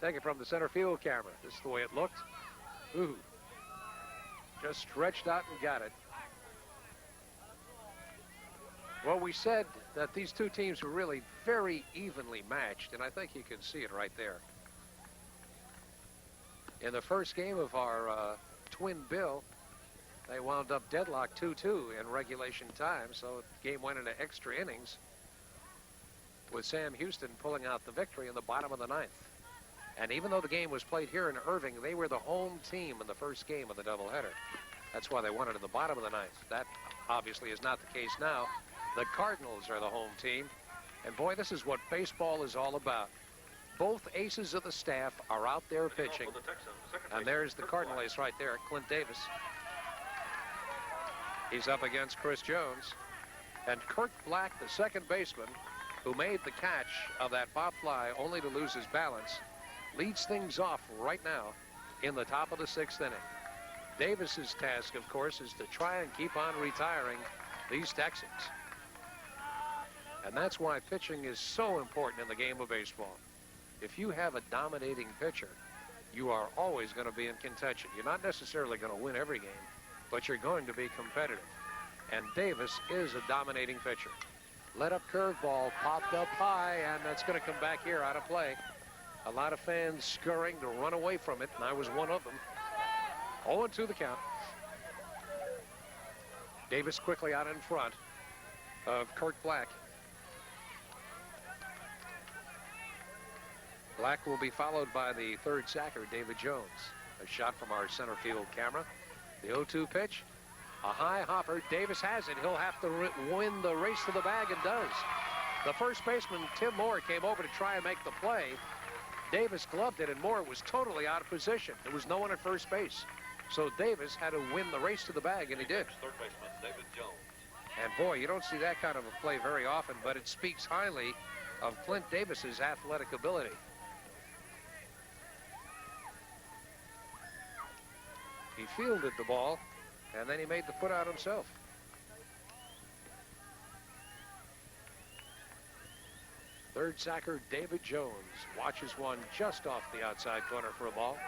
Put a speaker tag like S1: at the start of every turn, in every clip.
S1: Take it from the center field camera. This is the way it looked. Ooh. Just stretched out and got it. Well, we said that these two teams were really very evenly matched, and I think you can see it right there. In the first game of our twin bill, they wound up deadlocked 2-2 in regulation time, so the game went into extra innings with Sam Houston pulling out the victory in the bottom of the ninth. And even though the game was played here in Irving, they were the home team in the first game of the doubleheader. That's why they won it in the bottom of the ninth. That obviously is not the case now. The Cardinals are the home team. And boy, this is what baseball is all about. Both aces of the staff are out there pitching. And there's the Cardinal ace right there, Clint Davis. He's up against Chris Jones. And Kurt Black, the second baseman, who made the catch of that pop fly only to lose his balance, leads things off right now in the top of the sixth inning. Davis's task, of course, is to try and keep on retiring these Texans. And that's why pitching is so important in the game of baseball. If you have a dominating pitcher, you are always going to be in contention. You're not necessarily going to win every game, but you're going to be competitive. And Davis is a dominating pitcher. Let up curveball, popped up high, and that's going to come back here out of play. A lot of fans scurrying to run away from it, and I was one of them. 0-2 the count. Davis quickly out in front of Kurt Black. Black will be followed by the third sacker, David Jones. A shot from our center field camera. The 0-2 pitch. A high hopper. Davis has it. He'll have to win the race to the bag, and does. The first baseman, Tim Moore, came over to try and make the play. Davis gloved it, and Moore was totally out of position. There was no one at first base. So Davis had to win the race to the bag, and he did.
S2: Third baseman, David Jones.
S1: And boy, you don't see that kind of a play very often, but it speaks highly of Clint Davis's athletic ability. He fielded the ball, and then he made the put out himself. Third sacker, David Jones, watches one just off the outside corner for a ball.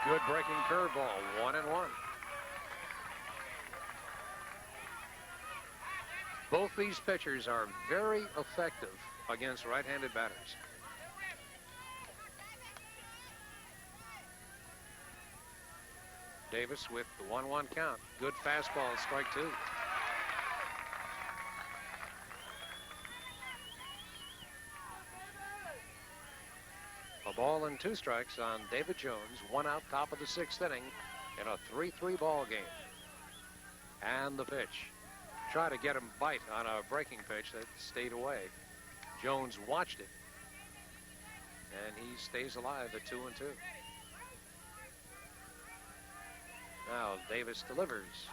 S1: Good breaking curveball, 1-1. Both these pitchers are very effective against right-handed batters. Davis with the 1-1 count. Good fastball, strike two. A ball and 2 strikes on David Jones. 1 out, top of the sixth inning in a 3-3 ball game. And the pitch. Try to get him bite on a breaking pitch that stayed away. Jones watched it, and he stays alive at 2-2. Now Davis delivers.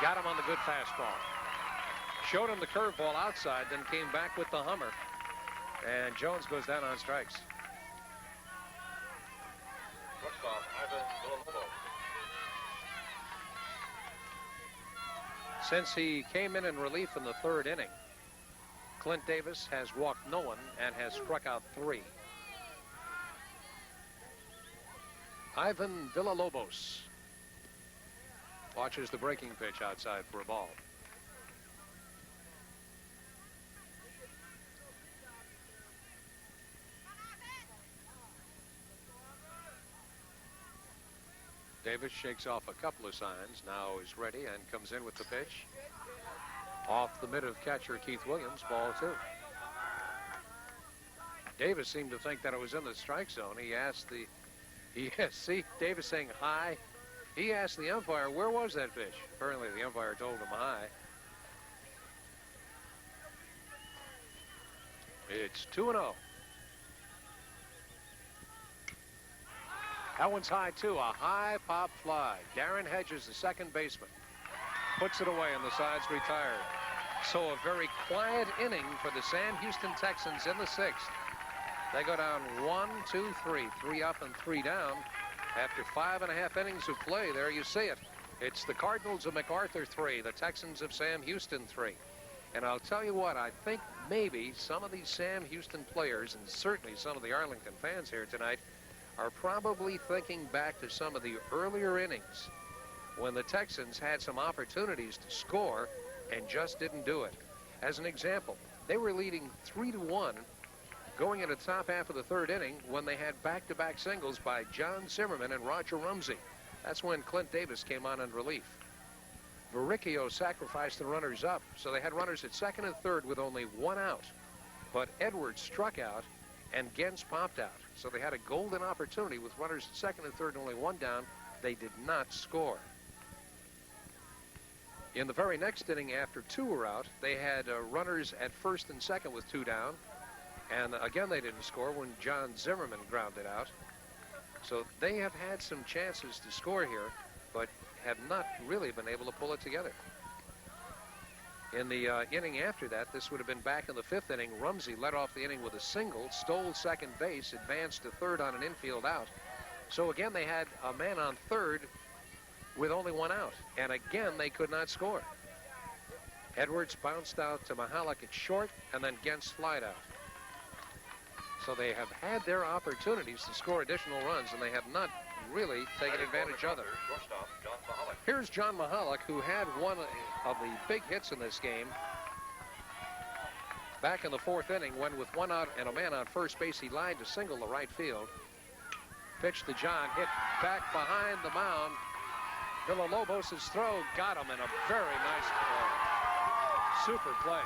S1: Got him on the good fastball. Showed him the curveball outside, then came back with the hummer. And Jones goes down on strikes.
S2: Shortstop, Ivan Villalobos.
S1: Since he came in relief in the third inning, Clint Davis has walked no one and has struck out 3. Ivan Villalobos watches the breaking pitch outside for a ball. Davis shakes off a couple of signs. Now is ready and comes in with the pitch. Off the mid of catcher Keith Williams, ball 2. Davis seemed to think that it was in the strike zone. He asked see Davis saying high. He asked the umpire, where was that pitch? Apparently the umpire told him high. It's 2-0. That one's high, too. A high pop fly. Darren Hedges, the second baseman, puts it away, and the side's retired. So a very quiet inning for the Sam Houston Texans in the 6th. They go down 1, 2, 3. 3 up and 3 down. After 5.5 innings of play, there you see it. It's the Cardinals of MacArthur 3, the Texans of Sam Houston 3. And I'll tell you what, I think maybe some of these Sam Houston players, and certainly some of the Arlington fans here tonight, are probably thinking back to some of the earlier innings when the Texans had some opportunities to score and just didn't do it. As an example, they were leading 3-1 going into the top half of the third inning when they had back-to-back singles by John Zimmerman and Roger Rumsey. That's when Clint Davis came on in relief. Verricchio sacrificed the runners up, so they had runners at second and third with only one out. But Edwards struck out, and Gens popped out. So they had a golden opportunity with runners at second and third and only one down. They did not score. In the very next inning, after two were out, they had runners at first and second with two down. And again, they didn't score when John Zimmerman grounded out. So they have had some chances to score here, but have not really been able to pull it together. In the inning after that, this would have been back in the fifth inning. Rumsey led off the inning with a single, stole second base, advanced to third on an infield out. So again, they had a man on third with only one out. And again, they could not score. Edwards bounced out to Mahalik at short, and then Gens flied out. So they have had their opportunities to score additional runs, and they have not really taken advantage of them. Here's John Mahalik, who had one of the big hits in this game. Back in the fourth inning, when with one out and a man on first base, he lined to single to right field. Pitch to John, hit back behind the mound. Villalobos' throw got him in a very nice play. Super play.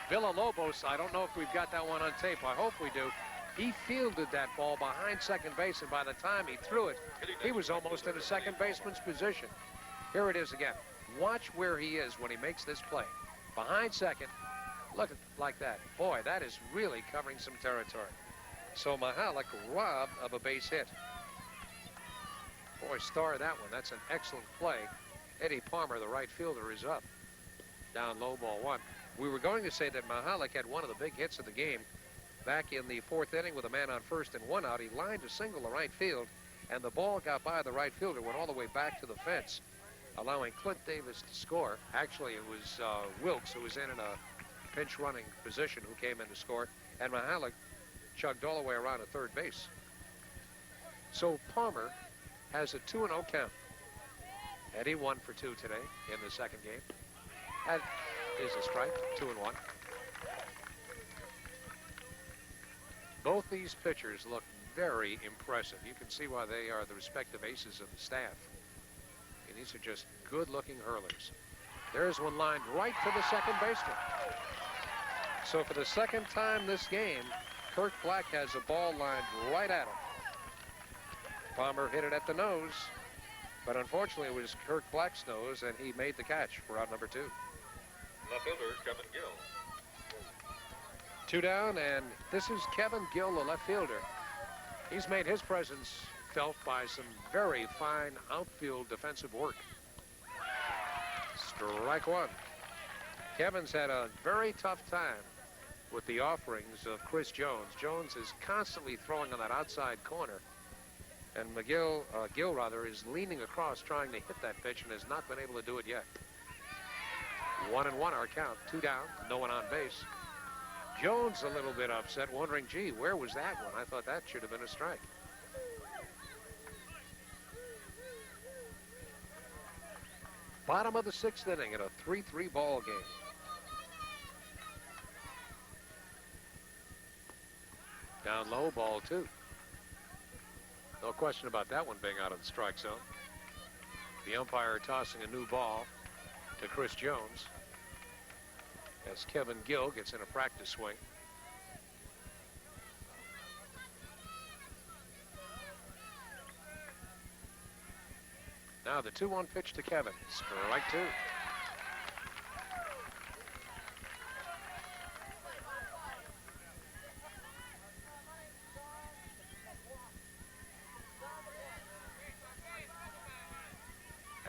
S1: Villalobos, I don't know if we've got that one on tape. I hope we do. He fielded that ball behind second base, and by the time he threw it, he was almost in a second baseman's position. Here it is again. Watch where he is when he makes this play. Behind second, look like that. Boy, that is really covering some territory. So Mahalik robbed of a base hit. Boy, star that one. That's an excellent play. Eddie Palmer, the right fielder, is up. Down low, ball one. We were going to say that Mahalik had one of the big hits of the game back in the fourth inning with a man on first and one out. He lined a single to right field, and the ball got by the right fielder, went all the way back to the fence, allowing Clint Davis to score. Actually, it was Wilkes, who was in a pinch running position, who came in to score, and Mahalik chugged all the way around to third base. So Palmer has a 2-0 count. Eddie 1 for 2 today in the second game. That is a strike, 2-1. Both these pitchers look very impressive. You can see why they are the respective aces of the staff. And these are just good-looking hurlers. There's one lined right to the second baseman. So for the second time this game, Kirk Black has a ball lined right at him. Palmer hit it at the nose, but unfortunately it was Kirk Black's nose, and he made the catch for out number 2.
S2: Left fielder, Kevin Gill.
S1: 2 down, and this is Kevin Gill, the left fielder. He's made his presence felt by some very fine outfield defensive work. Strike one. Kevin's had a very tough time with the offerings of Chris Jones. Jones is constantly throwing on that outside corner, and Gill is leaning across trying to hit that pitch and has not been able to do it yet. 1-1 our count. 2 down, no one on base. Jones a little bit upset, wondering, gee, where was that one? I thought that should have been a strike. Bottom of the 6th inning in a 3-3 ball game. Down low, ball 2. No question about that one being out of the strike zone. The umpire tossing a new ball to Chris Jones as Kevin Gill gets in a practice swing. Now the 2-1 pitch to Kevin. Strike 2.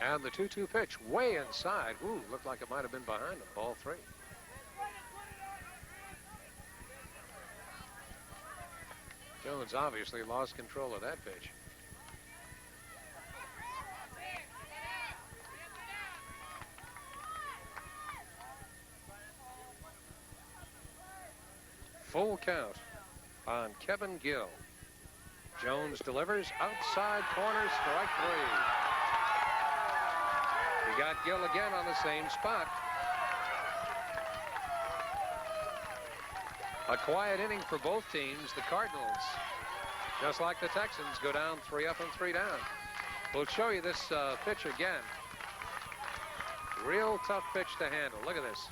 S1: And the 2-2 pitch way inside. Ooh, looked like it might have been behind him. Ball 3. Jones obviously lost control of that pitch. Full count on Kevin Gill. Jones delivers outside corner, strike 3. We got Gill again on the same spot. A quiet inning for both teams. The Cardinals, just like the Texans, go down 3 up and 3 down. We'll show you this pitch again. Real tough pitch to handle. Look at this.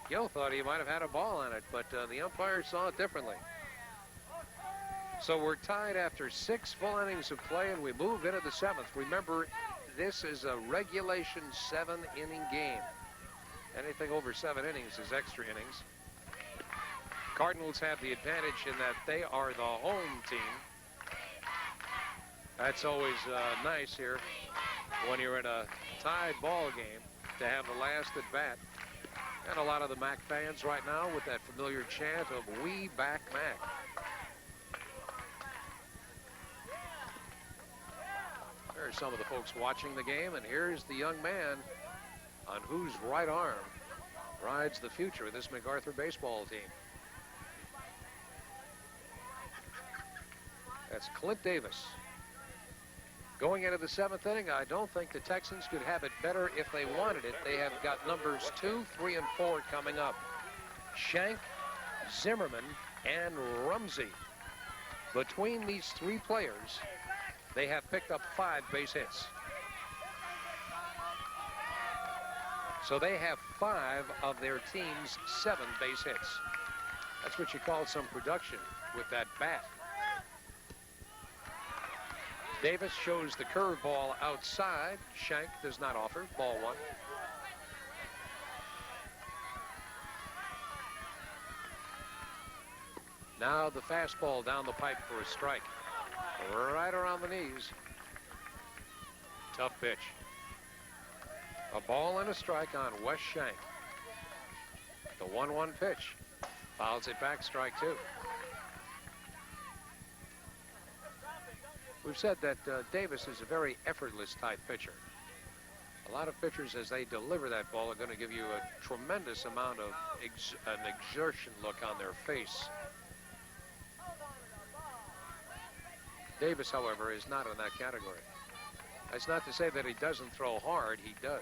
S1: Gill thought he might have had a ball on it, but the umpire saw it differently. So we're tied after 6 full innings of play, and we move into the 7th. Remember, this is a regulation 7-inning game. Anything over 7 innings is extra innings. Cardinals have the advantage in that they are the home team. That's always nice here when you're in a tied ball game to have the last at bat. And a lot of the Mac fans right now with that familiar chant of "We back Mac." There are some of the folks watching the game, and here's the young man on whose right arm rides the future of this MacArthur baseball team. That's Clint Davis. Going into the 7th inning, I don't think the Texans could have it better if they wanted it. They have got numbers 2, 3, and 4 coming up. Shank, Zimmerman, and Rumsey. Between these 3 players, they have picked up 5 base hits. So they have 5 of their team's 7 base hits. That's what you call some production with that bat. Davis shows the curveball outside. Shank does not offer. Ball 1. Now the fastball down the pipe for a strike. Right around the knees. Tough pitch. A ball and a strike on Wes Shank. The 1-1 pitch. Fouls it back, strike 2. We've said that Davis is a very effortless type pitcher. A lot of pitchers, as they deliver that ball, are going to give you a tremendous amount of an exertion look on their face. Davis, however, is not in that category. That's not to say that he doesn't throw hard. He does.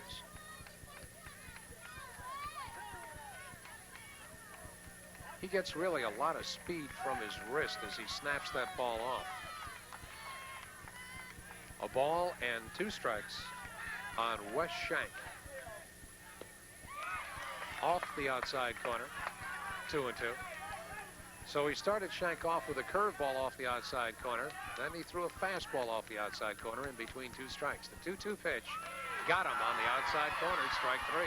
S1: He gets really a lot of speed from his wrist as he snaps that ball off. A ball and 2 strikes on Wes Shank. Off the outside corner. 2-2. So he started Shank off with a curveball off the outside corner. Then he threw a fastball off the outside corner in between 2 strikes. The 2-2 pitch got him on the outside corner. Strike 3.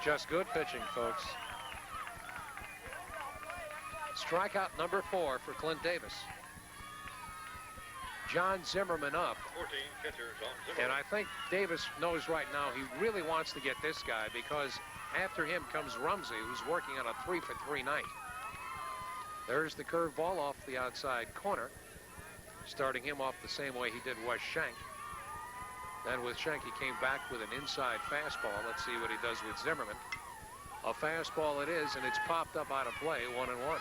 S1: Just good pitching, folks. Strikeout number 4 for Clint Davis. John Zimmerman up.
S2: 14 catchers on Zimmerman.
S1: And I think Davis knows right now he really wants to get this guy, because after him comes Rumsey, who's working on a 3-for-3 night. There's the curveball off the outside corner, starting him off the same way he did Wes Shank. Then with Shank, he came back with an inside fastball. Let's see what he does with Zimmerman. A fastball it is, and it's popped up out of play, 1-1.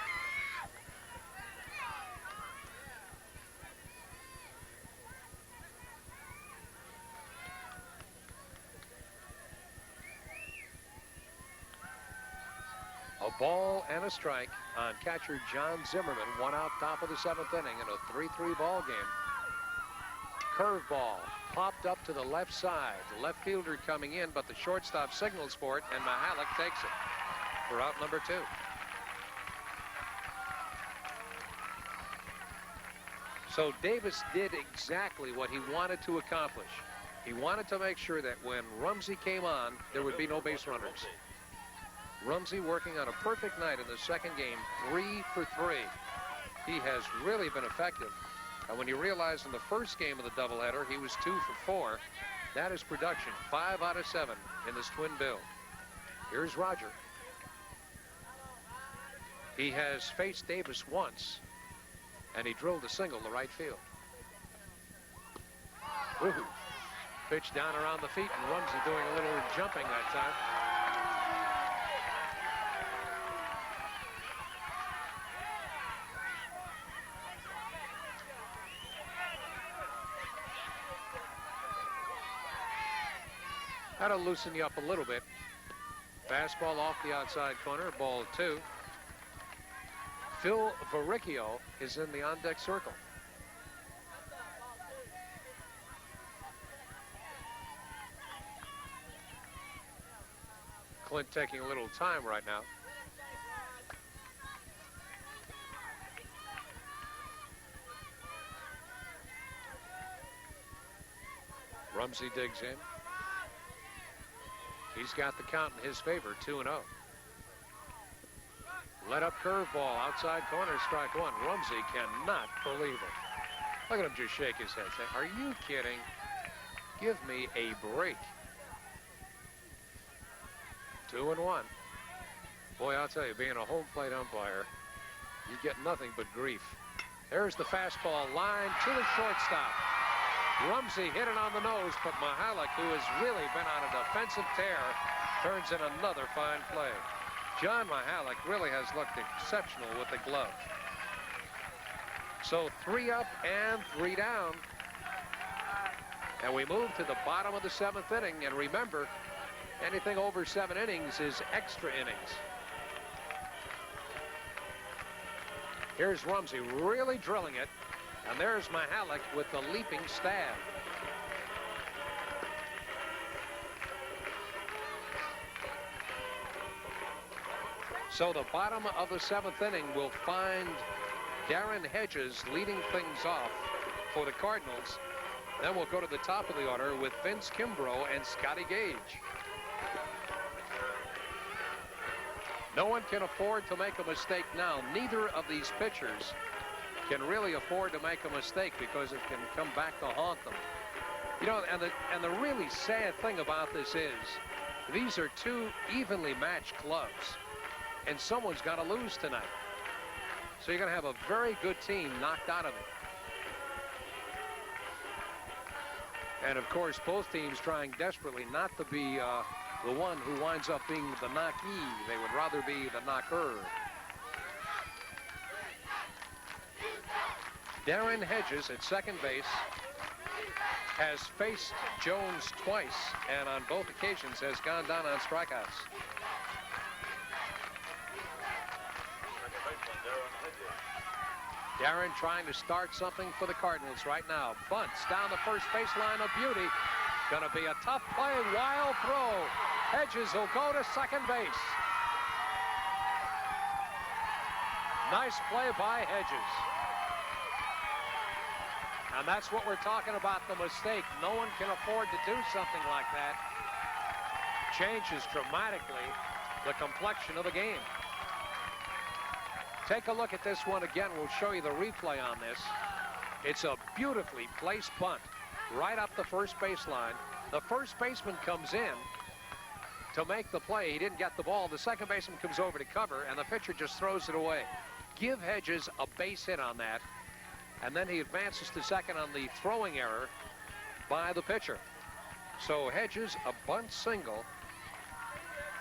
S1: A ball and a strike on catcher John Zimmerman. 1 out, top of the 7th inning in a 3-3 ball game. Curveball popped up to the left side. The left fielder coming in, but the shortstop signals for it, and Mahalik takes it for out number 2. So Davis did exactly what he wanted to accomplish. He wanted to make sure that when Rumsey came on, there would be no base runners. Rumsey working on a perfect night in the 2nd game, 3 for 3. He has really been effective. And when you realize in the first game of the doubleheader, he was 2 for 4, that is production. 5 out of 7 in this twin bill. Here's Roger. He has faced Davis once, and he drilled a single to right field. Woohoo. Pitch down around the feet, and Rumsey doing a little jumping that time. That'll loosen you up a little bit. Fastball off the outside corner, ball 2. Phil Varicchio is in the on-deck circle. Clint taking a little time right now. Rumsey digs in. He's got the count in his favor, 2-0. Let up curveball, outside corner, strike 1. Rumsey cannot believe it. Look at him just shake his head, say, are you kidding? Give me a break. 2-1. Boy, I'll tell you, being a home plate umpire, you get nothing but grief. There's the fastball line to the shortstop. Rumsey hit it on the nose, but Mihalik, who has really been on a defensive tear, turns in another fine play. John Mihalik really has looked exceptional with the glove. So 3 up and 3 down. And we move to the bottom of the 7th inning. And remember, anything over 7 innings is extra innings. Here's Rumsey really drilling it. And there's Mihalik with the leaping stab. So the bottom of the 7th inning will find Darren Hedges leading things off for the Cardinals. Then we'll go to the top of the order with Vince Kimbrough and Scotty Gage. No one can afford to make a mistake now. Neither of these pitchers can really afford to make a mistake because it can come back to haunt them. You know, and the really sad thing about this is these are 2 evenly matched clubs, and someone's got to lose tonight. So you're going to have a very good team knocked out of it. And of course, both teams trying desperately not to be the one who winds up being the knockee. They would rather be the knocker. Darren Hedges at second base has faced Jones twice, and on both occasions has gone down on strikeouts. Darren trying to start something for the Cardinals right now. Bunts down the first baseline, a beauty. Going to be a tough play, wild throw. Hedges will go to second base. Nice play by Hedges. And that's what we're talking about, the mistake. No one can afford to do something like that. Changes dramatically the complexion of the game. Take a look at this one again. We'll show you the replay on this. It's a beautifully placed bunt right up the first baseline. The first baseman comes in to make the play. He didn't get the ball. The second baseman comes over to cover, and the pitcher just throws it away. Give Hedges a base hit on that, and then he advances to second on the throwing error by the pitcher. So Hedges, a bunt single,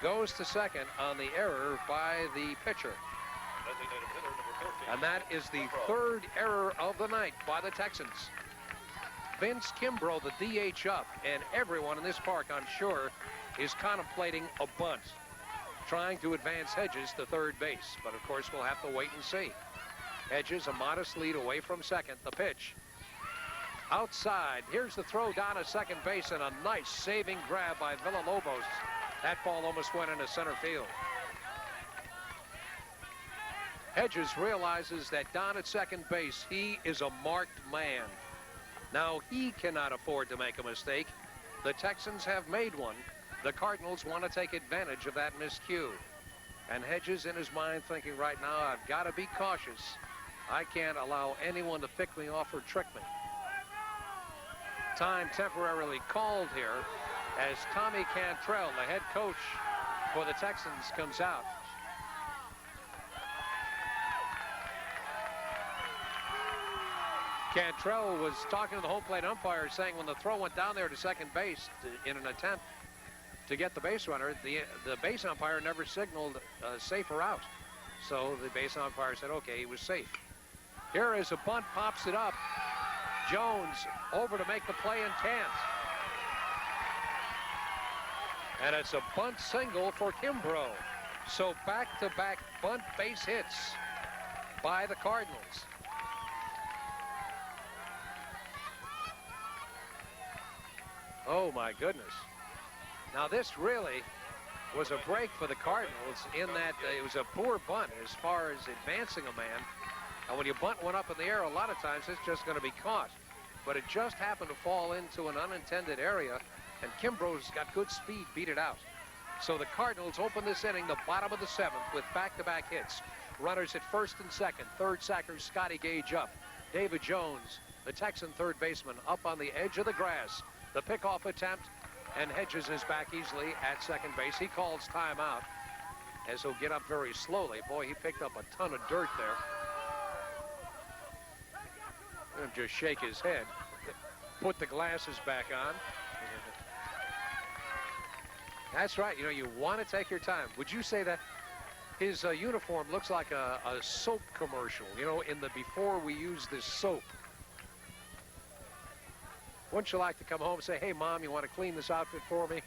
S1: goes to second on the error by the pitcher. And that is the 3rd error of the night by the Texans. Vince Kimbrough, the DH up, and everyone in this park, I'm sure, is contemplating a bunt, trying to advance Hedges to third base. But of course, we'll have to wait and see. Hedges, a modest lead away from second. The pitch outside. Here's the throw down to second base, and a nice saving grab by Villalobos. That ball almost went into center field. Hedges realizes that down at second base, he is a marked man. Now, he cannot afford to make a mistake. The Texans have made one. The Cardinals want to take advantage of that miscue. And Hedges in his mind thinking right now, I've got to be cautious. I can't allow anyone to pick me off or trick me. Time temporarily called here as Tommy Cantrell, the head coach for the Texans, comes out. Cantrell was talking to the home plate umpire, saying when the throw went down there to second base in an attempt to get the base runner, the base umpire never signaled safe or out. So the base umpire said, okay, he was safe. Here is a bunt, pops it up. Jones over to make the play and can't. And it's a bunt single for Kimbrough. So back-to-back bunt base hits by the Cardinals. Oh, my goodness. Now, this really was a break for the Cardinals in that it was a poor bunt as far as advancing a man. And when you bunt one up in the air, a lot of times it's just going to be caught. But it just happened to fall into an unintended area, and Kimbrough's got good speed, beat it out. So the Cardinals open this inning, the bottom of the 7th, with back-to-back hits. Runners at first and second. Third sacker, Scotty Gage up. David Jones, the Texan third baseman, up on the edge of the grass. The pickoff attempt, and Hedges is back easily at second base. He calls timeout as he'll get up very slowly. Boy, he picked up a ton of dirt there. He'll just shake his head. Put the glasses back on. That's right. You know, you want to take your time. Would you say that his uniform looks like a soap commercial, you know, in the before we use this soap? Wouldn't you like to come home and say, hey, Mom, you want to clean this outfit for me?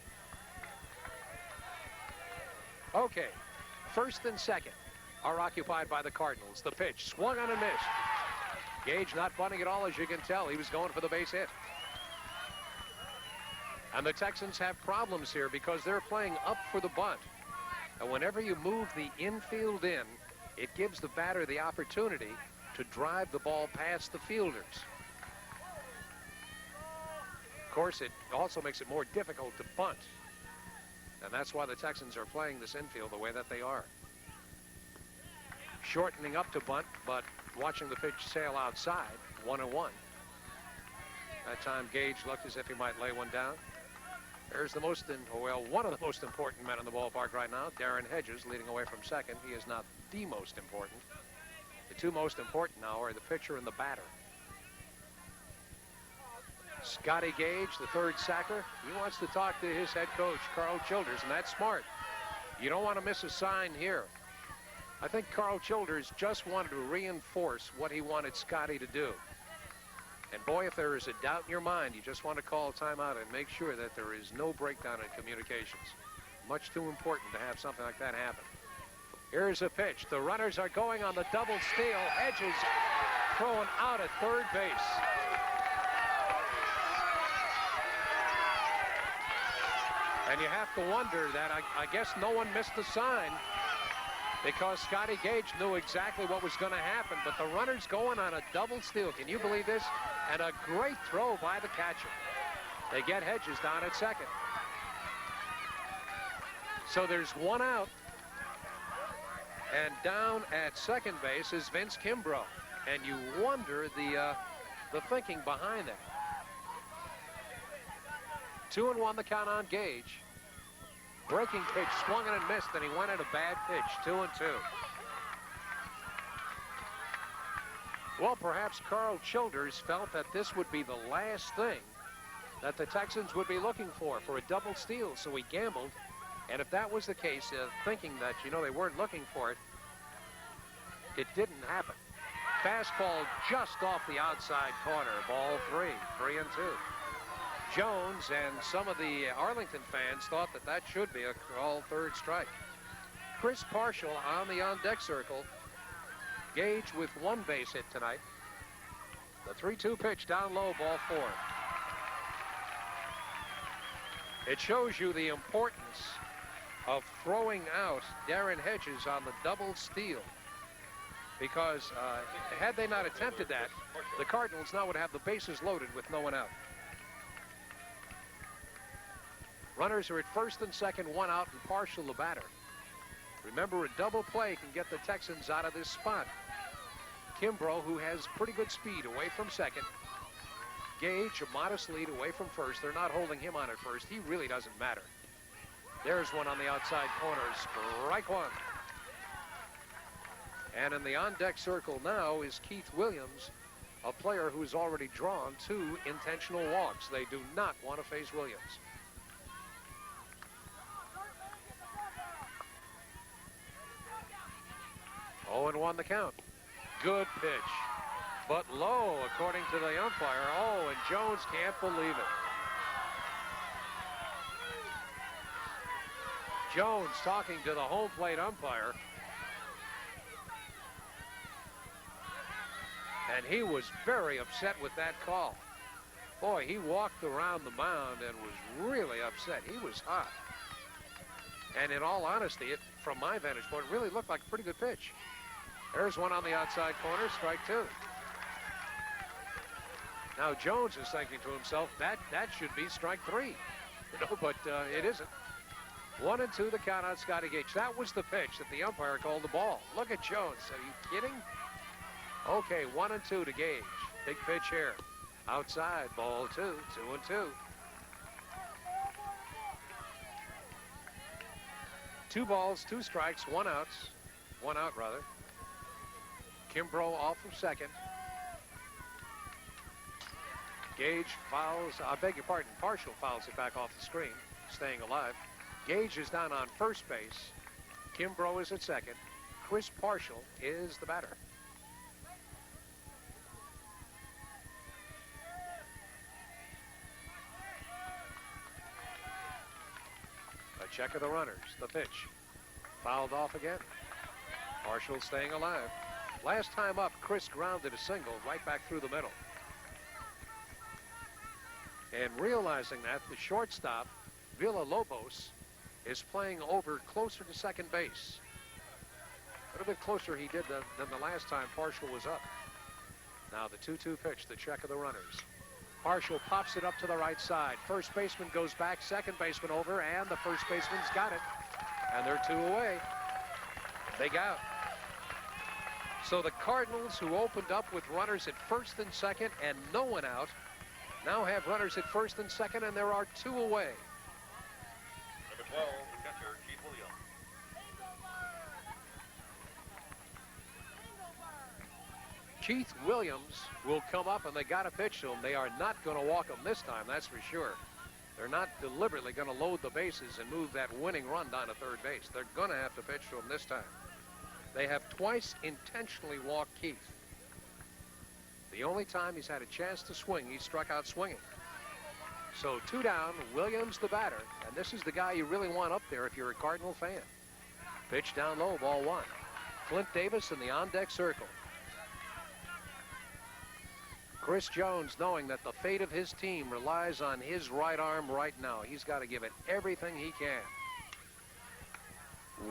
S1: Okay, first and second are occupied by the Cardinals. The pitch swung on and missed. Gage not bunting at all, as you can tell. He was going for the base hit. And the Texans have problems here because they're playing up for the bunt. And whenever you move the infield in, it gives the batter the opportunity to drive the ball past the fielders. Of course, it also makes it more difficult to bunt. And that's why the Texans are playing this infield the way that they are. Shortening up to bunt, but watching the pitch sail outside, 1-1. That time Gage looked as if he might lay one down. There's the one of the most important men in the ballpark right now, Darren Hedges, leading away from second. He is not the most important. The two most important now are the pitcher and the batter. Scotty Gage, the third sacker, he wants to talk to his head coach, Carl Childers, and that's smart. You don't want to miss a sign here. I think Carl Childers just wanted to reinforce what he wanted Scotty to do. And boy, if there is a doubt in your mind, you just want to call timeout and make sure that there is no breakdown in communications. Much too important to have something like that happen. Here's a pitch. The runners are going on the double steal. Hedges thrown out at third base. And you have to wonder that I guess no one missed the sign because Scotty Gage knew exactly what was going to happen. But the runner's going on a double steal. Can you believe this? And a great throw by the catcher. They get Hedges down at second. So there's one out. And down at second base is Vince Kimbrough. And you wonder the thinking behind that. 2-1 the count on Gage. Breaking pitch, swung and missed, and he went at a bad pitch, 2-2. Well, perhaps Carl Childers felt that this would be the last thing that the Texans would be looking for a double steal, so he gambled. And if that was the case, thinking that, you know, they weren't looking for it, it didn't happen. Fastball just off the outside corner, ball 3-2. Jones and some of the Arlington fans thought that that should be a called third strike. Chris Parshall on the on-deck circle. Gage with one base hit tonight. The 3-2 pitch down low, ball 4. It shows you the importance of throwing out Darren Hedges on the double steal. Because had they not attempted that, the Cardinals now would have the bases loaded with no one out. Runners are at first and second, one out, and Parshall the batter. Remember, a double play can get the Texans out of this spot. Kimbrough, who has pretty good speed, away from second. Gage, a modest lead away from first. They're not holding him on at first. He really doesn't matter. There's one on the outside corner. Strike one. And in the on-deck circle now is Keith Williams, a player who's already drawn 2 intentional walks. They do not want to face Williams. 0-1 the count. Good pitch, but low according to the umpire. Oh, and Jones can't believe it. Jones talking to the home plate umpire. And he was very upset with that call. Boy, he walked around the mound and was really upset. He was hot. And in all honesty, from my vantage point, really looked like a pretty good pitch. There's one on the outside corner, strike two. Now Jones is thinking to himself, that should be strike three. But it isn't. 1-2 the count on Scotty Gage. That was the pitch that the umpire called the ball. Look at Jones. Are you kidding? Okay, 1-2 to Gage. Big pitch here. Outside, ball two, 2-2. 2 balls, 2 strikes, 1 out. 1 out, rather. Kimbrough off of second. Gage fouls, I beg your pardon, Partial fouls it back off the screen, staying alive. Gage is down on first base. Kimbrough is at second. Chris Partial is the batter. A check of the runners, the pitch. Fouled off again. Partial staying alive. Last time up, Chris grounded a single right back through the middle. And realizing that, the shortstop, Villalobos, is playing over closer to second base. A little bit closer he did than the last time Partial was up. Now the 2-2 pitch, the check of the runners. Partial pops it up to the right side. First baseman goes back, second baseman over, and the first baseman's got it. And they're 2 away. Big out. So the Cardinals, who opened up with runners at first and second and no one out, now have runners at first and second, and there are 2 away.
S2: Number 12, catcher Keith Williams.
S1: Keith Williams will come up, and they got to pitch to him. They are not going to walk him this time, that's for sure. They're not deliberately going to load the bases and move that winning run down to third base. They're going to have to pitch to him this time. They have twice intentionally walked Keith. The only time he's had a chance to swing, he struck out swinging. So 2 down, Williams the batter, and this is the guy you really want up there if you're a Cardinal fan. Pitch down low, ball 1. Clint Davis in the on-deck circle. Chris Jones, knowing that the fate of his team relies on his right arm right now. He's got to give it everything he can.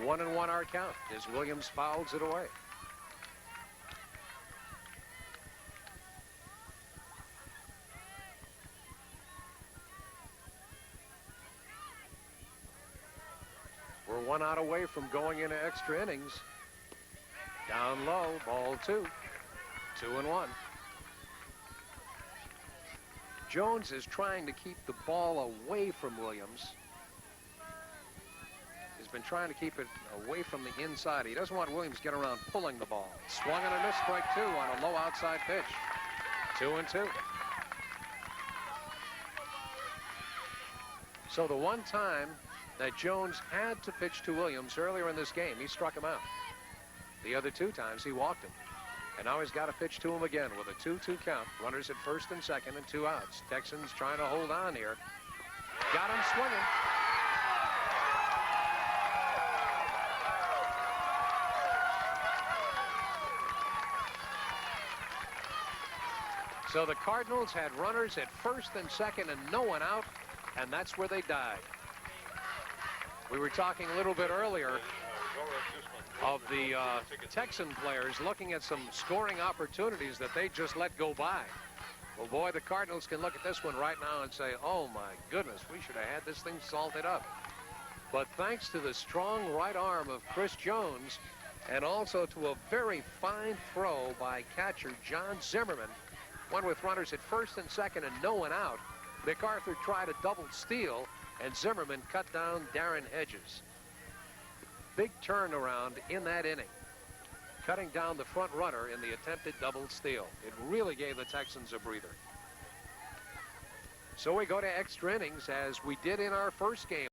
S1: 1-1 our count as Williams fouls it away. We're 1 out away from going into extra innings. Down low, ball 2. 2-1. Jones is trying to keep the ball away from Williams. He's been trying to keep it away from the inside. He doesn't want Williams to get around pulling the ball. Swung and a miss, strike 2 on a low outside pitch. 2-2. So the one time that Jones had to pitch to Williams earlier in this game, he struck him out. The other 2 times he walked him. And now he's got to pitch to him again with a 2-2 count. Runners at first and second and 2 outs. Texans trying to hold on here. Got him swinging. So the Cardinals had runners at first and second and no one out, and that's where they died. We were talking a little bit earlier of the Texan players looking at some scoring opportunities that they just let go by. Well, boy, the Cardinals can look at this one right now and say, oh, my goodness, we should have had this thing salted up. But thanks to the strong right arm of Chris Jones and also to a very fine throw by catcher John Zimmerman, one with runners at first and second and no one out, MacArthur tried a double steal, and Zimmerman cut down Darren Hedges. Big turnaround in that inning, cutting down the front runner in the attempted double steal. It really gave the Texans a breather. So we go to extra innings as we did in our first game.